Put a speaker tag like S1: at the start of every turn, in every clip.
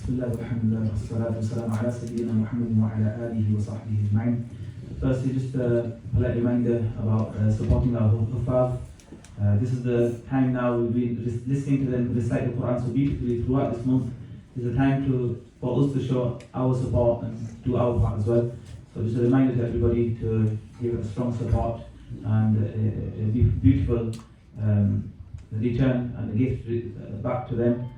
S1: Bismillah, alhamdulillah, wassalatu wassalamu ala sayyidina Muhammadin wa ala alihi wa sahbihi ajma'in. Firstly, just a polite reminder about supporting our Hafeez. This is the time now we'll be listening to them recite the Quran so beautifully throughout this month. Is a time for us to show our support and do our part as well. So just a reminder to everybody to give a strong support and a beautiful return and a gift back to them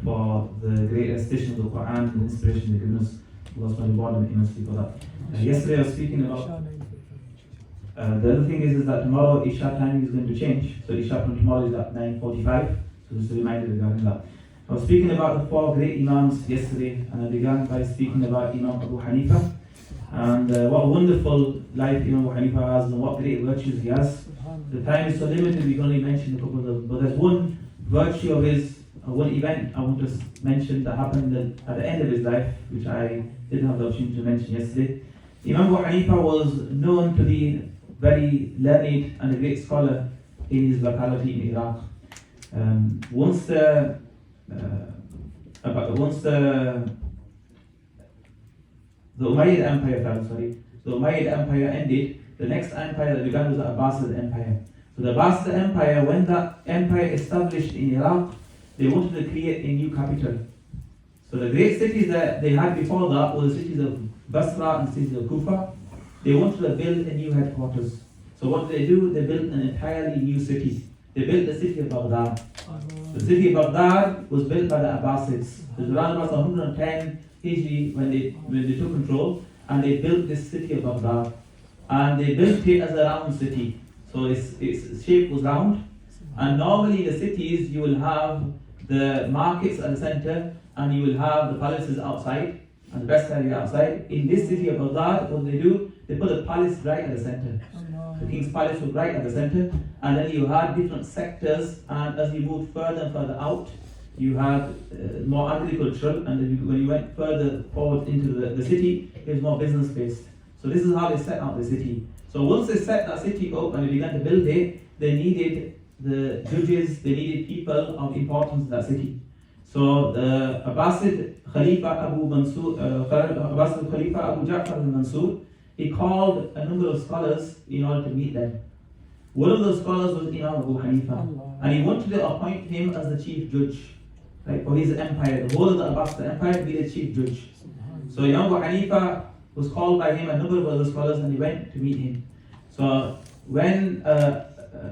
S1: for the great recitation of the Quran and the inspiration they've given us. Allah subhanahu reward them immensely for that. Yesterday I was speaking about the other thing is that tomorrow Isha timing is going to change. So Isha from tomorrow is at 9:45. So just a reminder regarding that. I was speaking about the four great Imams yesterday, and I began by speaking about Imam Abu Hanifa and what a wonderful life Imam Abu Hanifa has and what great virtues he has. The time is so limited, we can only mention a couple of them, but there's one virtue of his, one event I want to mention that happened at the end of his life, which I didn't have the opportunity to mention yesterday. Imam Abu Hanifa was known to be very learned and a great scholar in his locality in Iraq. Once the Umayyad Empire fell, the Umayyad Empire ended, the next empire that began was the Abbasid Empire. So the Abbasid Empire, when that empire established in Iraq, they wanted to create a new capital. So the great cities that they had before that were the cities of Basra and cities of Kufa. They wanted to build a new headquarters. So what did they do? They built an entirely new city. They built the city of Baghdad. The city of Baghdad was built by the Abbasids. It was around about 110 Hijri when they took control, and they built this city of Baghdad. And they built it as a round city. So its shape was round. And normally in the cities you will have the markets at the center, and you will have the palaces outside, and the best area outside. In this city of Baghdad, what they do, they put the palace right at the center. The king's palace was right at the center, and then you had different sectors, and as you moved further and further out, you had more agricultural, and then when you went further forward into the city, it was more business based. So this is how they set up the city. So once they set that city up and they began to build it, they needed the judges, they needed people of importance in that city. So the Abbasid Khalifa Abu Ja'far al-Mansur, he called a number of scholars in order to meet them. One of those scholars was Imam Abu Hanifa, and he wanted to appoint him as the chief judge, right, for his empire, the whole of the Abbasid empire, to be the chief judge. So Imam Abu Hanifa was called by him, a number of other scholars, and he went to meet him. So when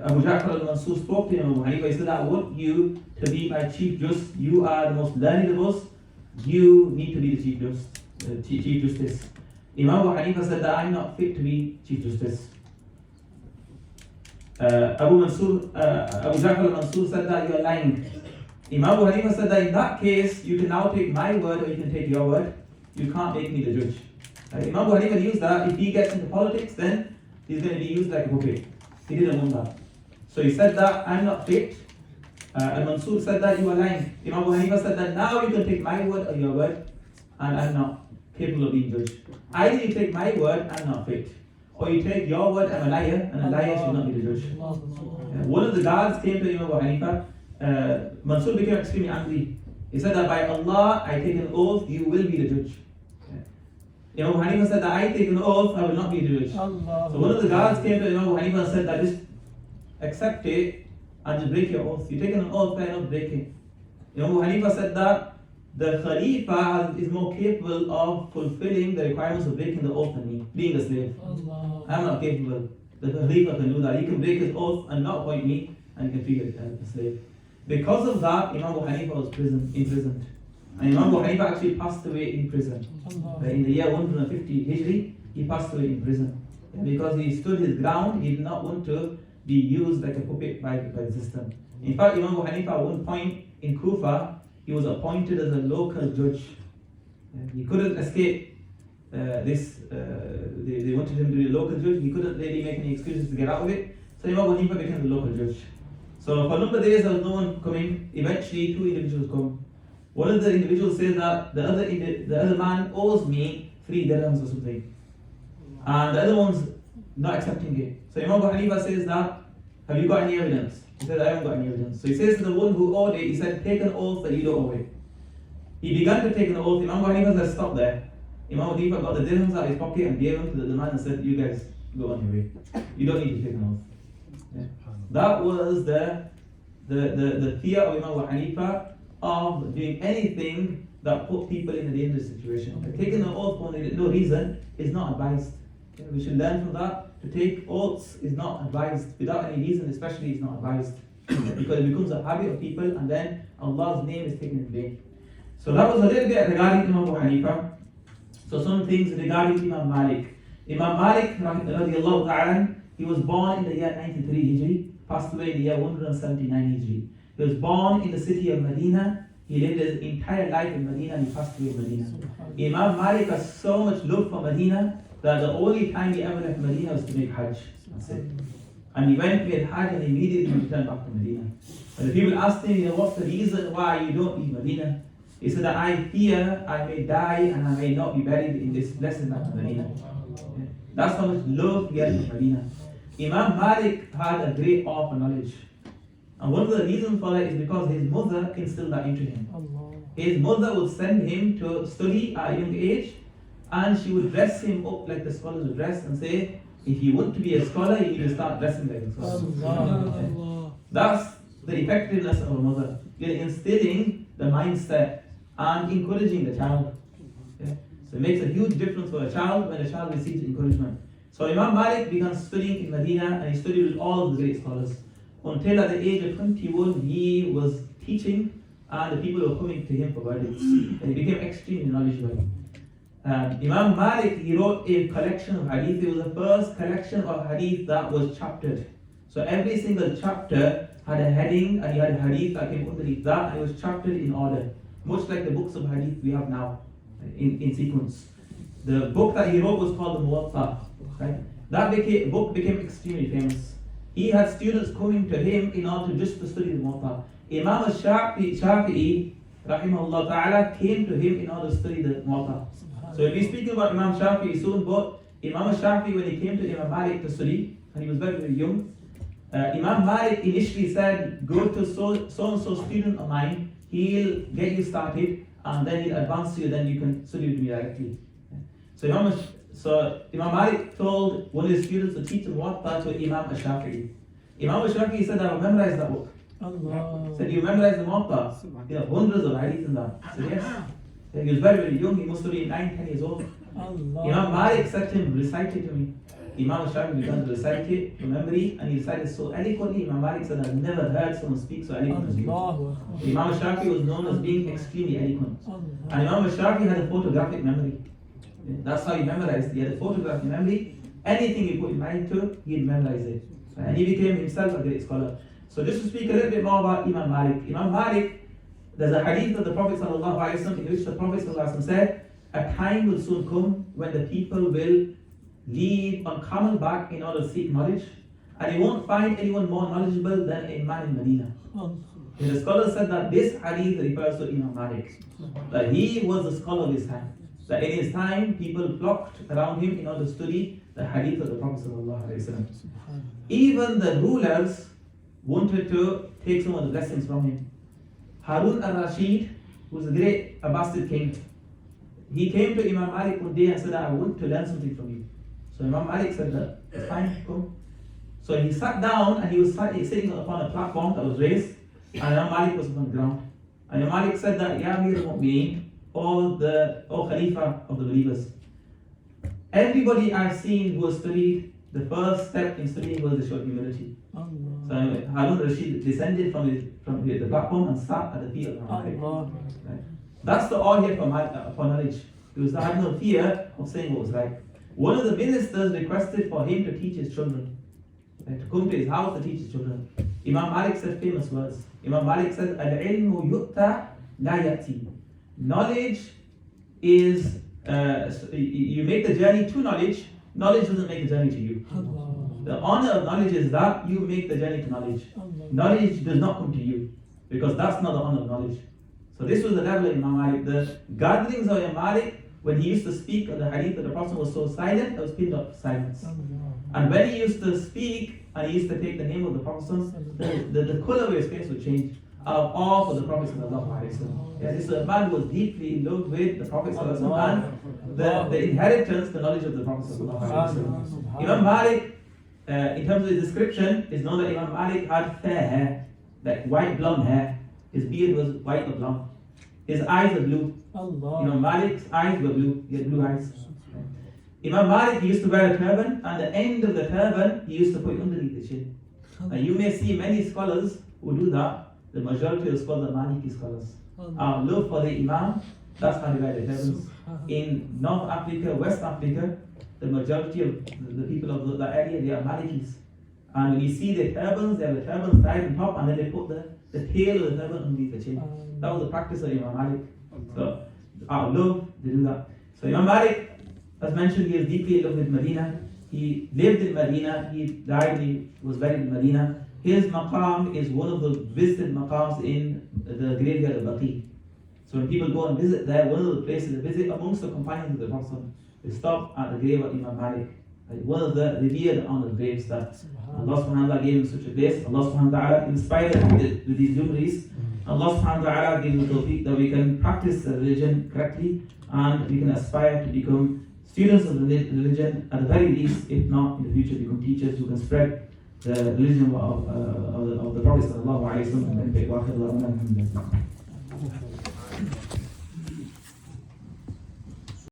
S1: Abu Ja'far al-Mansur spoke to Imam Abu Hanifa, he said, I want you to be my chief justice. You are the most learned of us. You need to be the chief justice. Imam Abu Hanifa said that I'm not fit to be chief justice. Abu Ja'far al-Mansur said that you are lying. Imam Abu Hanifa said that in that case, you can now take my word or you can take your word. You can't make me the judge. Imam Abu Hanifa used that if he gets into politics, then he's going to be used like a puppet. He didn't want that. So he said that I'm not fit. Al-Mansur said that you are lying. Imam Abu Hanifa said that now you can take my word or your word, and I'm not capable of being judged. Either you take my word, I'm not fit, or you take your word, I'm a liar, and a liar should not be the judge. One of the guards came to Imam Abu Hanifa. Mansur became extremely angry. He said that by Allah, I take an oath, you will be the judge. Imam Abu Hanifa said that I take an oath, I will not be the judge. So one of the guards came to Imam Abu Hanifa and said that just accept it and just break your oath. You're taking an oath, why not break it? Imam Abu Hanifa said that the Khalifa is more capable of fulfilling the requirements of breaking the oath than me, being a slave. I'm not capable. The Khalifa can do that. He can break his oath and not appoint me, and he can free a slave. Because of that, Imam Abu Hanifa was imprisoned. And Imam Abu Hanifa actually passed away in prison. In the year 150 Hijri, he passed away in prison. Because he stood his ground, he did not want to be used like a puppet by the system. In fact, Imam Abu Hanifa at one point in Kufa, he was appointed as a local judge. He couldn't escape this. They wanted him to be a local judge. He couldn't really make any excuses to get out of it. So Imam Abu Hanifa became the local judge. So for a number of days there was no one coming. Eventually two individuals come. One of the individuals says that the other man owes me 3 dirhams or something. And the other one's not accepting it. So Imam Abu Hanifa says that, have you got any evidence? He said, I haven't got any evidence. So he says to the one who owed it, he said, take an oath that you don't owe it. He began to take an oath. Imam Abu Hanifa said, stop there. Imam Abu Hanifa got the dirhams out of his pocket and gave them to the man and said, you guys go on your way. You don't need to take an oath. Yeah. That was the fear of Imam Abu Hanifa of doing anything that put people in a dangerous situation. Taking an oath for no reason is not advised. We should learn from that. To take oaths is not advised. Without any reason especially is not advised. Because it becomes a habit of people and then Allah's name is taken in vain. So that was a little bit regarding Imam Abu Hanifa. So some things regarding Imam Malik. Imam Malik, radiallahu ta'ala, he was born in the year 93 Hijri, passed away in the year 179 Hijri. He was born in the city of Medina. He lived his entire life in Medina and he passed away in Medina. Imam Malik has so much love for Medina that the only time he ever left Medina was to make Hajj. That's it. And he went with Hajj and immediately returned back to Medina. And the people asked him, what's the reason why you don't leave Medina? He said that I fear I may die and I may not be buried in this blessed land of Medina. Yeah. That's how much love he had for Medina. Imam Malik had a great awe for knowledge. And one of the reasons for that is because his mother instilled that into him. His mother would send him to study at a young age, and she would dress him up like the scholars would dress and say, if you want to be a scholar, you need to start dressing like a scholar. That's the effectiveness of a mother. You're instilling the mindset and encouraging the child. Okay? So it makes a huge difference for a child when a child receives encouragement. So Imam Malik began studying in Medina and he studied with all of the great scholars. Until at the age of 21, he was teaching and the people were coming to him for verdicts. And he became extremely knowledgeable. Imam Malik, he wrote a collection of hadith. It was the first collection of hadith that was chaptered. So every single chapter had a heading and he had a hadith that came underneath that and it was chaptered in order. Much like the books of hadith we have now in sequence. The book that he wrote was called the Muwatta. Right? That book became extremely famous. He had students coming to him in order just to study the Muwatta. Imam Shafi'i, rahimahullah ta'ala, came to him in order to study the Muwatta. So we'll be speaking about Imam Shafi'i soon, but Imam Shafi'i, when he came to Imam Malik to study, and he was very, very young, Imam Malik initially said, go to so-and-so student of mine, he'll get you started, and then he'll advance you, then you can study with me directly. So Imam Malik told one of his students to teach him Muwatta to Imam Shafi'i. Imam Shafi'i said, I will memorize that book. Allah. Said, you memorize the Muwatta? You have hundreds of hadith in that. I said, yes. He was very, very young, he must have been 9, 10 years old. Allah. Imam Malik said to him, recite it to me. Imam Shafi'i began to recite it from memory and he recited so eloquently. Imam Malik said, I've never heard someone speak so eloquently. Imam Shafi'i was known as being extremely eloquent. And Imam Shafi'i had a photographic memory. That's how he memorized. He had a photographic memory. Anything he put his mind to, he'd memorize it. And he became himself a great scholar. So just to speak a little bit more about Imam Malik. Imam Malik, there's a hadith of the Prophet ﷺ in which the Prophet ﷺ said, a time will soon come when the people will leave on camelback in order to seek knowledge, and you won't find anyone more knowledgeable than a man in Medina. And the scholars said that this hadith refers to Imam Malik, that he was a scholar of his time. That in his time, people flocked around him in order to study the hadith of the Prophet ﷺ. Even the rulers wanted to take some of the blessings from him. Harun al-Rashid, who was a great Abbasid king, he came to Imam Malik one day and said, I want to learn something from you. So Imam Malik said, that's fine, come. So he sat down and he was sitting upon a platform that was raised, and Imam Malik was on the ground. And Imam Malik said that, Ya Amir al-Mu'mineen, O Khalifa of the believers, everybody I've seen who has studied, the first step in studying was the show of humility. So Harun al-Rashid descended from the platform and sat at the feet of Imam Malik. Right? That's the awe here for knowledge. Because I had no fear of saying what was right. One of the ministers requested for him to teach his children, to come to his house to teach his children. Imam Malik said famous words. Imam Malik said, Al-ilmu yu'ta la ya'ti. Knowledge is, you make the journey to knowledge, knowledge doesn't make the journey to you. The honor of knowledge is that you make the journey to knowledge. Knowledge does not come to you, because that's not the honor of knowledge. So this was the level of Imam Malik. The gatherings of Imam Malik, when he used to speak of the hadith of the Prophet was so silent, it was pinned up silence. And when he used to speak and he used to take the name of the Prophet, the colour of his face would change. of awe for the Prophet sallallahu alaihi wasallam. Yes, this man was deeply in love with the Prophet sallallahu alaihi wasallam and the inheritance, the knowledge of the Prophet sallallahu alaihi wasallam. Imam Malik, in terms of his description, is known that Imam Malik had fair hair, like white blonde hair. His beard was white or blonde. His eyes were blue. Imam Malik's eyes were blue. He had blue eyes. Imam Malik used to wear a turban, and the end of the turban he used to put underneath the chin. Now you may see many scholars who do that. The majority of scholars are Maliki scholars. Our love for the Imam, that's how they wear the turbans. In North Africa, West Africa, the majority of the people of the area, they are Malikis. And when you see the turbans, they have the turbans tied on top, and then they put the tail of the turban underneath the chin. That was the practice of Imam Malik. So, our love, they do that. So Imam Malik, as mentioned, he was deeply in love with Medina. He lived in Medina, he died, he was buried in Medina. His maqam is one of the visited maqams in the graveyard of Baqi. So when people go and visit there, one of the places they visit amongst the companions of the Prophet, they stop at the grave of Imam Malik. One of the revered honored graves that Allah subhanahu wa ta'ala gave him such a place. Allah subhanahu wa ta'ala inspired us with these luminaries. Allah subhanahu wa ta'ala gave him the tawfiq that we can practice the religion correctly and we can aspire to become students of the religion, at the very least, if not in the future, become teachers who can spread the religion of the Prophet sallallahu alaihi wasallam and benefit wa akhir.